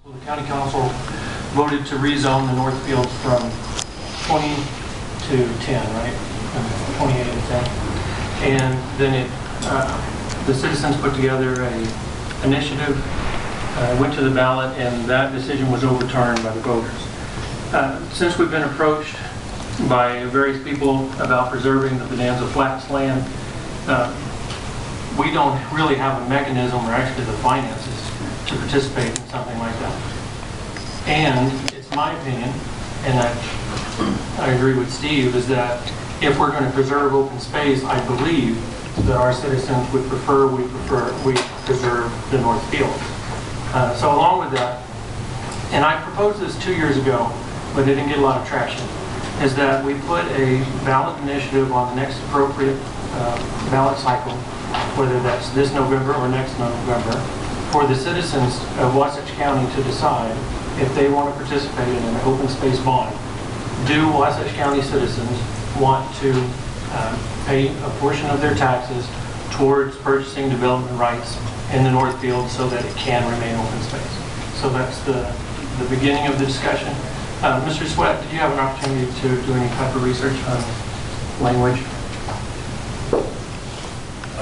The county council voted to rezone the North Field from 20 to 10, right? 28 to 10. And then the citizens put together a initiative, went to the ballot, and that decision was overturned by the voters. Since we've been approached by various people about preserving the Bonanza Flats land, we don't really have a mechanism or actually the finances to participate in something like that. And it's my opinion, and I agree with Steve, is that if we're going to preserve open space, I believe that our citizens would prefer we preserve the North Field. So along with that, and I proposed this 2 years ago, but it didn't get a lot of traction, is that we put a ballot initiative on the next appropriate ballot cycle, whether that's this November or next November, for the citizens of Wasatch County to decide if they want to participate in an open space bond. Do Wasatch County citizens want to pay a portion of their taxes towards purchasing development rights in the North Field so that it can remain open space? So that's the beginning of the discussion. Mr. Sweat, did you have an opportunity to do any type of research on language?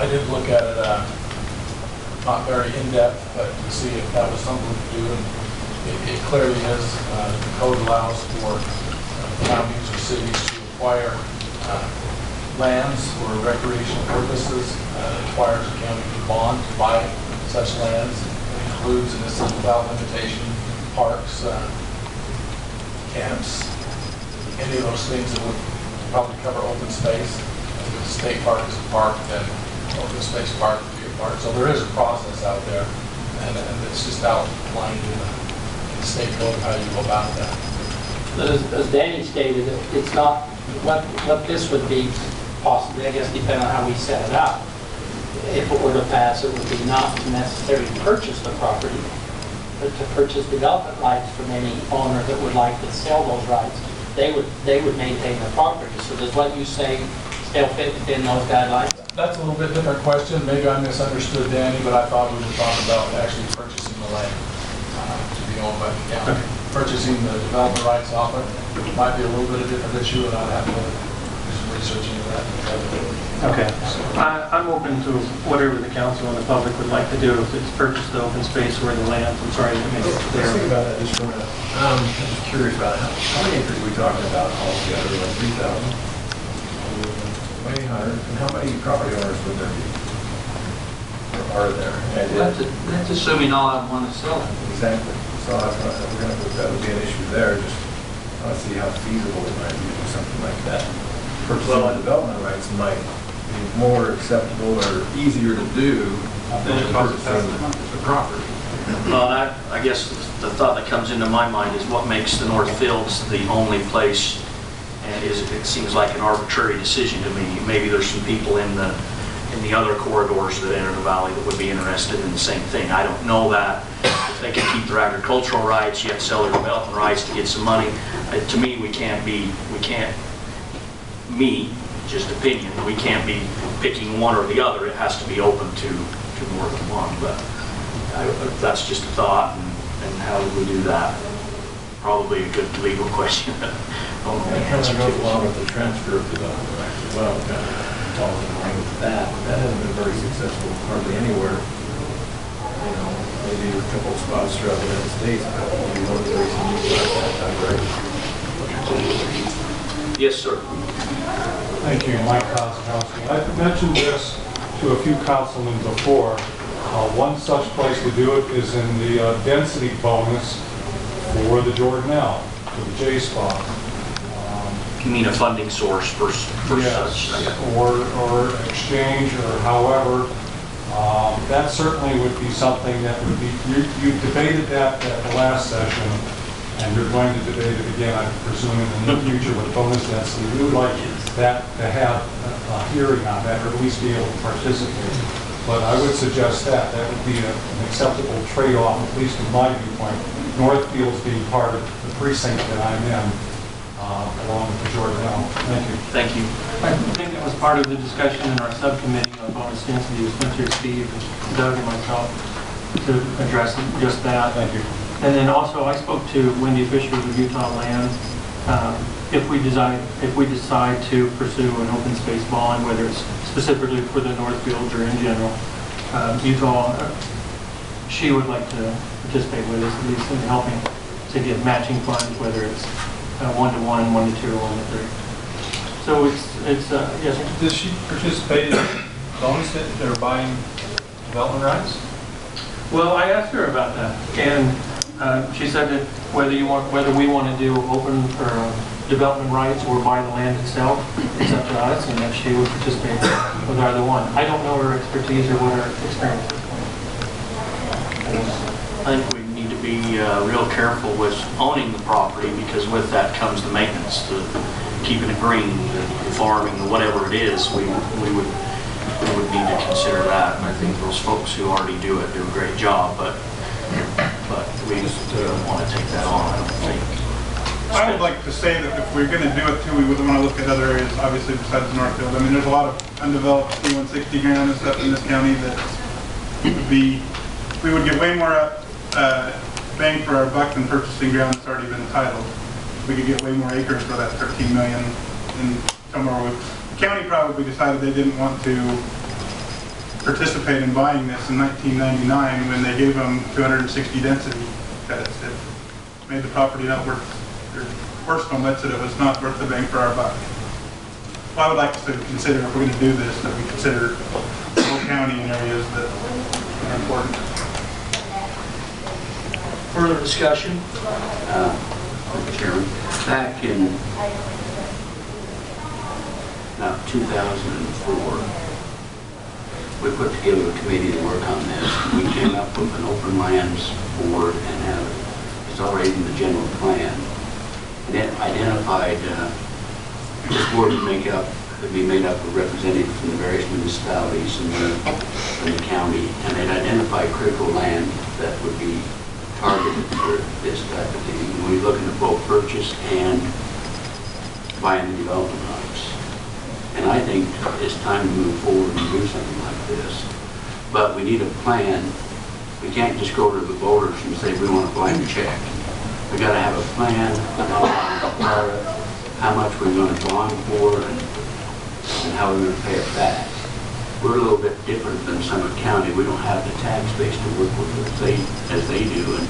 I did look at it, not very in-depth, but to see if that was something to do. And it clearly is. The code allows for counties or cities to acquire lands for recreational purposes. It requires a county to bond to buy such lands. It includes, and this is without limitation, parks, camps, any of those things that would probably cover open space. If the state park is a park, then open space park would be a park. So there is a process out there, and it's just outlined in the state code of how you go about that. As Danny stated, it's not what this would be possibly, I guess, depending on how we set it up. If it were to pass, it would be not necessary to purchase the property, but to purchase development rights from any owner that would like to sell those rights. They would maintain the property. So does what you say still fit within those guidelines? That's a little bit different question. Maybe I misunderstood Danny, but I thought we were talking about actually purchasing the land to be owned by the county. Okay. Purchasing the development rights off it might be a little bit of a different issue, and I'd have to do some research into that. Okay. I'm open to whatever the council and the public would like to do, if it's purchase the open space or the land. I'm sorry to make it clear. Let's think about that just for a minute. I'm just curious about how many acres are we talking about altogether? Like 3,000? 2,800. And how many property owners would there be? Or are there? That's assuming all of them want to sell it. Exactly. So that would be an issue there. Just want to see how feasible it might be to do something like that. Purchasing development rights might be more acceptable or easier to do than purchasing the property. Well, I guess the thought that comes into my mind is what makes the North Fields the only place, and it seems like an arbitrary decision to me. Maybe there's some people in the other corridors that enter the valley that would be interested in the same thing. I don't know that. If they can keep their agricultural rights, yet sell their development rights to get some money. To me, just opinion, we can't be picking one or the other. It has to be open to more than one. But that's just a thought, and how do we do that? Probably a good legal question. That kind of goes along with the transfer of development rights as well. Falls in line with that. That hasn't been very successful hardly anywhere. You know, maybe a couple of spots throughout the United States, a couple of one of the reasons you got that type of right. Yes, sir. Thank you, Mike Kozakowski. I've mentioned this to a few councilmen before. One such place to do it is in the density bonus for the Jordanelle, for the J spot. You mean a funding source for yes, such? or exchange, or however. That certainly would be something that would be, you debated that at the last session, and you're going to debate it again, I presume, in the near future with bonus density. We would like that to have a hearing on that, or at least be able to participate. But I would suggest that would be an acceptable trade-off, at least from my viewpoint. Northfield's being part of the precinct that I'm in, along with the Jordanelle. Thank you. Thank you. I think that was part of the discussion in our subcommittee on bonus density. It went through Steve and Doug and myself to address just that. Thank you. And then also, I spoke to Wendy Fisher of Utah Land. If we decide to pursue an open space bond, whether it's specifically for the Northfields or in general, Utah, she would like to participate with us, at least in helping to get matching funds, whether it's 1-to-1, 1-to-2, or 1-to-3. So it's yes. Does she participate in loans that they're buying development rights? Well, I asked her about that, and she said that whether we want to do open or development rights or buy the land itself, it's up to us, and that she would participate with either one. I don't know her expertise or what her experience is. I think we need to be real careful with owning the property, because with that comes the maintenance, the keeping it green, the farming, whatever it is. We would need to consider that. And I think those folks who already do it do a great job, but we just don't want to take that on, I don't think. I would like to say that if we're going to do it too, we would want to look at other areas, obviously besides Northfield. I mean, there's a lot of undeveloped C-160 ground and stuff in this county that we would get way more bang for our buck than purchasing ground that's already been entitled. We could get way more acres for that 13 million in somewhere with. The county probably decided they didn't want to participate in buying this in 1999 when they gave them 260 density credits. It made the property not worth, or worse than that it was not worth the bang for our buck. Well, I would like to consider, if we're going to do this, that we consider the whole county in areas that are important. Further discussion? Mr. Chairman, back in about 2004, we put together a committee to work on this. We came up with an open lands board and it's already in the general plan. And it identified this board would be made up of representatives from the various municipalities and the county, and it identified critical land that would be targeted for this type of thing. And we're looking at both purchase and buying the development rights. And I think it's time to move forward and do something like this. But we need a plan. We can't just go to the voters and say we want a blank check. We got to have a plan about how much we're going to bond for and how we're going to pay it back. We're a little bit different than Summit County. We don't have the tax base to work with as they do. And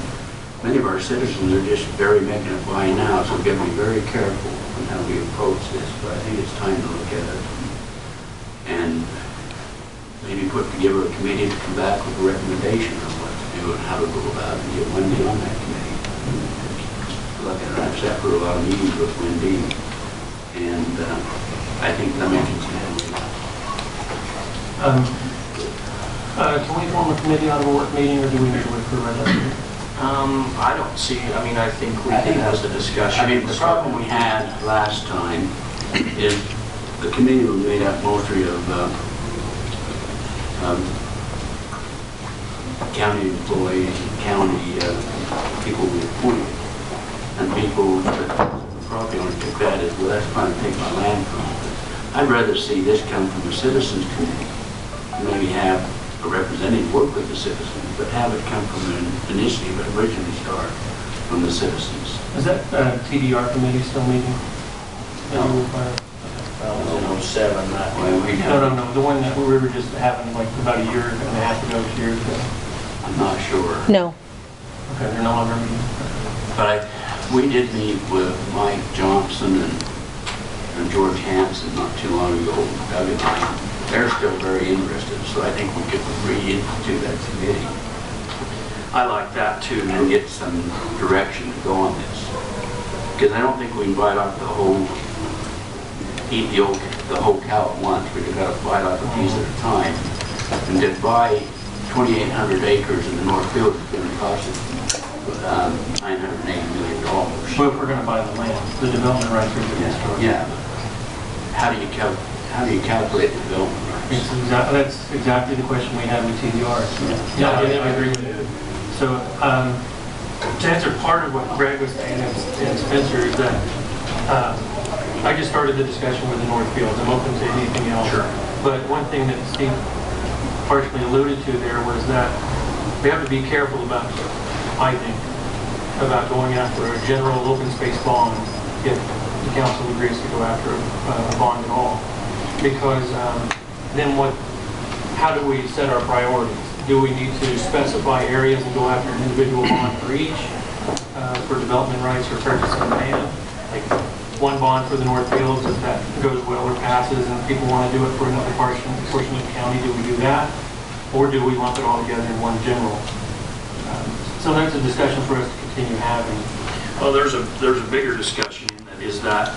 many of our citizens are just making a buy now, so we've got to be very careful on how we approach this. But I think it's time to look at it and maybe put together a committee to come back with a recommendation on what to do and how to go about it and get Wendy on that committee. Look at it. I've sat for a lot of meetings with Wendy, and I think they're making some headway. Can we form a committee out of a work meeting, or do we need to wait for a resolution? I don't see, I mean, I think we can have the discussion. I mean, the problem we had last time is the committee was made up mostly of county employees, county people we appointed, and people that probably only took that as, well, that's going to take my land from me. I'd rather see this come from the citizens committee. Maybe have a representative work with the citizens, but have it come from an initiative that originally started from the citizens. Is that TDR committee still meeting? No. Well, it was in 07, that Well, we have, No, the one that we were just having like about a year and a half ago, 2 years ago. I'm not sure. No. Okay, they're no longer meeting. But we did meet with Mike Johnson and George Hansen not too long ago, Doug and I. They're still very interested, so I think we could reinstitute that committee. I like that too. And get some direction to go on this. Because I don't think we can bite off the whole, eat the whole cow at once. We've got to bite off a piece at a time. And to buy 2,800 acres in the Northfield is going to cost us $980 million. Well, if we're going to buy the land, the development rights are going to start. Yeah. How do you calculate the development rights? That's exactly the question we had with TDR. Yeah, I agree with you. So, to answer part of what Greg was saying and Spencer is that I just started the discussion with the Northfields. I'm open to anything else. Sure. But one thing that Steve partially alluded to there was that we have to be careful about, I think, about going after a general open space bond if the council agrees to go after a bond at all. Because then how do we set our priorities? Do we need to specify areas and go after an individual bond for each, for development rights or purchasing land? Like one bond for the North Fields, if that goes well or passes and people want to do it for another portion of the county, do we do that? Or do we lump it all together in one general? So that's a discussion for us to continue having. Well, there's a bigger discussion that is that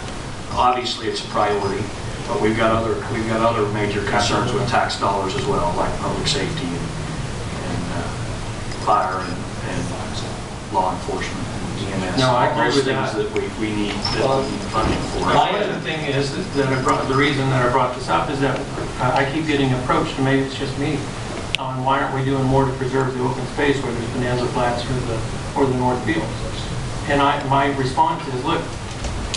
obviously it's a priority, but we've got other major concerns with tax dollars as well, like public safety and fire and law enforcement and EMS. No, I agree Those with things that. that we need funding for. The other thing is that the reason that I brought this up is that I keep getting approached, and maybe it's just me, on why aren't we doing more to preserve the open space where there's Bonanza Flats or the North Fields. And my response is, look,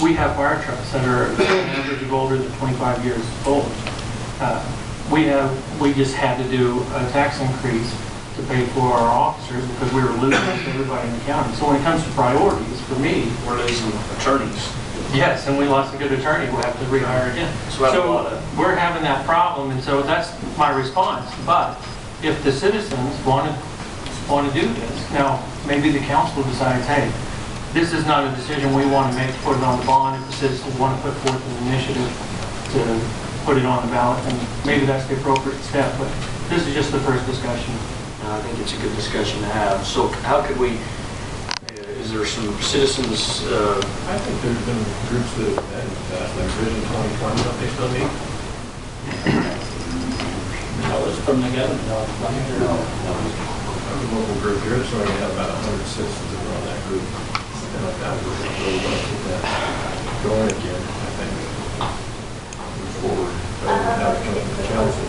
we have fire trucks that are an average of older than 25 years old. We just had to do a tax increase to pay for our officers because we were losing everybody in the county. So when it comes to priorities, for me, We're losing attorneys. yes, and we lost a good attorney. We'll have to rehire again. So we have a lot of- we're having that problem, and so that's my response. But if the citizens want to do this, now maybe the council decides, hey, this is not a decision we want to make to put it on the bond. If the citizens want to put forth an initiative to put it on the ballot, and maybe that's the appropriate step. But this is just the first discussion. I think it's a good discussion to have. So how could we, is there some citizens, I think there's been groups that have met in the past, like Vision 2020, don't they still meet? That was from the governor. No. There's a local group here, so we have about 100 citizens that are on that group. Something like that, we're really going to get that going again, I think. Move forward, but we have to come up with the council.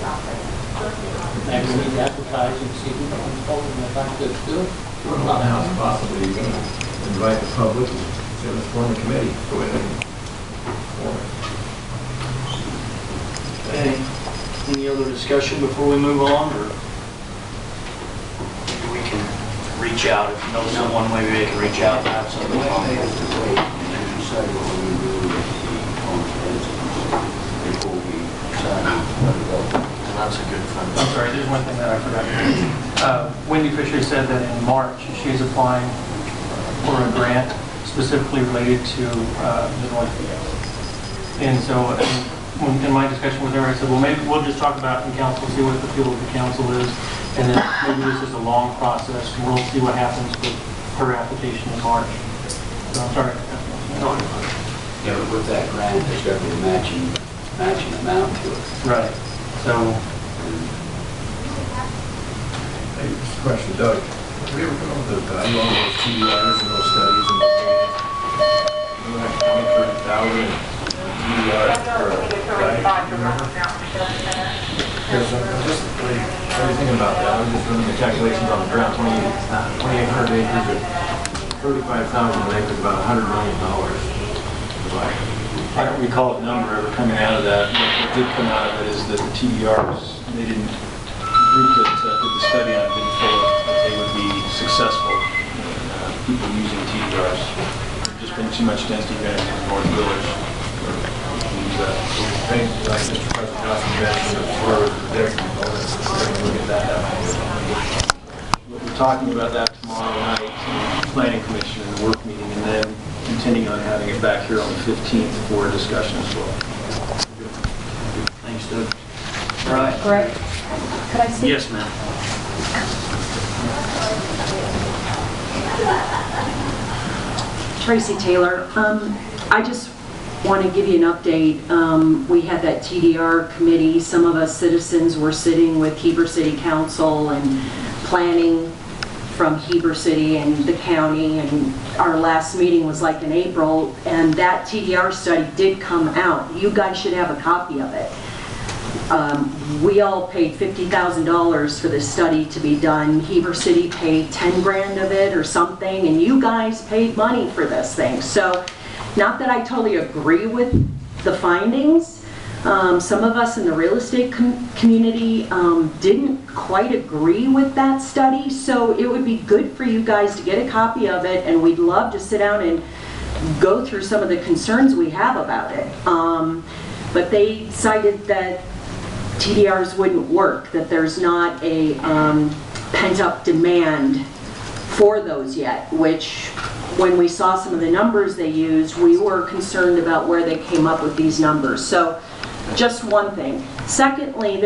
Maybe we need to advertise and see who comes forward and if I could do it. Now, possibly, you're going to invite the public and say, let's form a committee. Go ahead and form it. any other discussion before we move on, or maybe we can reach out, if you know someone, maybe they can reach out and have something on. That's a good fun. I'm sorry, there's one thing that I forgot. Wendy Fisher said that in March, she's applying for a grant specifically related to the North Field. And so in my discussion with her, I said, well, maybe we'll just talk about it in council, see what the feel of the council is, and then maybe this is a long process, and we'll see what happens with her application in March. So I'm sorry. Yeah, but with that grant, there's got to be a matching amount to it. Right. So, Hey, just a question, Doug. Have we ever come up with a value on those TDRs and those studies and like 20,000 TDR per right? Remember? Because just like, what are you thinking about that? I was just running the calculations on the ground, 2,800 acres or 35,000 acres is about $100 million. I don't recall a number ever coming out of that. What did come out of it is that the TDRs, they didn't, the group that did the study on it didn't feel that they would be successful in people using TDRs. There's just been too much density advantage in the North Village. I think, like Mr. President Johnson mentioned, for their components, we're going to look at that. We'll be talking about that tomorrow night in the Planning Commission in the work meeting, and then intending on having it back here on the 15th for a discussion as well. Thanks, Doug. All right. Greg, could I speak? Yes, ma'am. Tracy Taylor. I just want to give you an update. We had that TDR committee. Some of us citizens were sitting with Heber City Council and planning from Heber City and the county, and our last meeting was like in April, and that TDR study did come out. You guys should have a copy of it. We all paid $50,000 for this study to be done. Heber City paid 10 grand of it or something, and you guys paid money for this thing. So, not that I totally agree with the findings, Some of us in the real estate community didn't quite agree with that study, so it would be good for you guys to get a copy of it, and we'd love to sit down and go through some of the concerns we have about it. But they cited that TDRs wouldn't work, that there's not a pent-up demand for those yet, which when we saw some of the numbers they used, we were concerned about where they came up with these numbers. So just one thing. Secondly,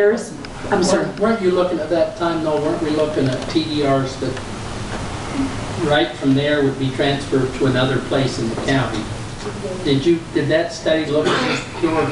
I'm sorry. Weren't you looking at that time though, weren't we looking at TDRs that right from there would be transferred to another place in the county? Did that study look at just pure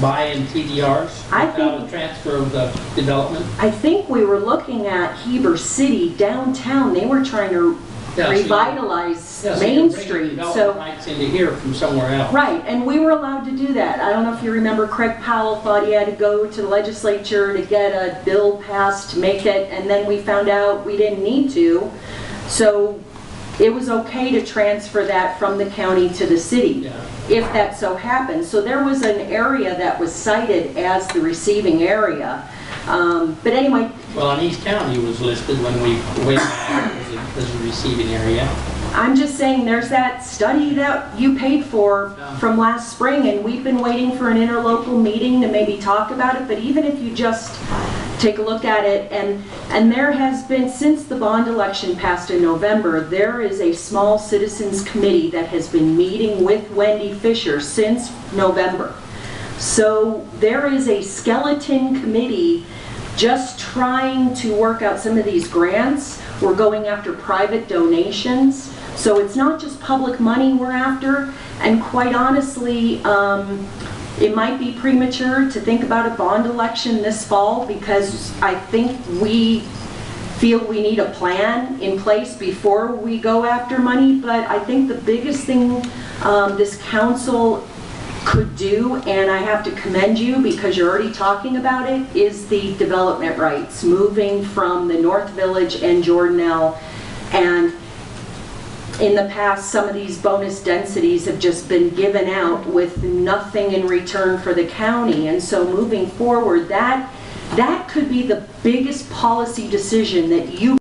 buy-in TDRs without a transfer of the development? I think we were looking at Heber City downtown. They were trying to revitalize Main Street. So rights into here from somewhere else. Right, and we were allowed to do that. I don't know if you remember, Craig Powell thought he had to go to the legislature to get a bill passed to make it, and then we found out we didn't need to. So it was okay to transfer that from the county to the city, if that so happened. So there was an area that was cited as the receiving area. But anyway. Well, and East County was listed when we went back as a receiving area. I'm just saying there's that study that you paid for from last spring, and we've been waiting for an interlocal meeting to maybe talk about it. But even if you just take a look at it, and there has been, since the bond election passed in November, there is a small citizens committee that has been meeting with Wendy Fisher since November. So there is a skeleton committee just trying to work out some of these grants. We're going after private donations. So it's not just public money we're after. And quite honestly, it might be premature to think about a bond election this fall, because I think we feel we need a plan in place before we go after money. But I think the biggest thing this council could do, and I have to commend you because you're already talking about it, is the development rights, moving from the North Village and Jordanelle. And in the past, some of these bonus densities have just been given out with nothing in return for the county. And so moving forward, that could be the biggest policy decision that you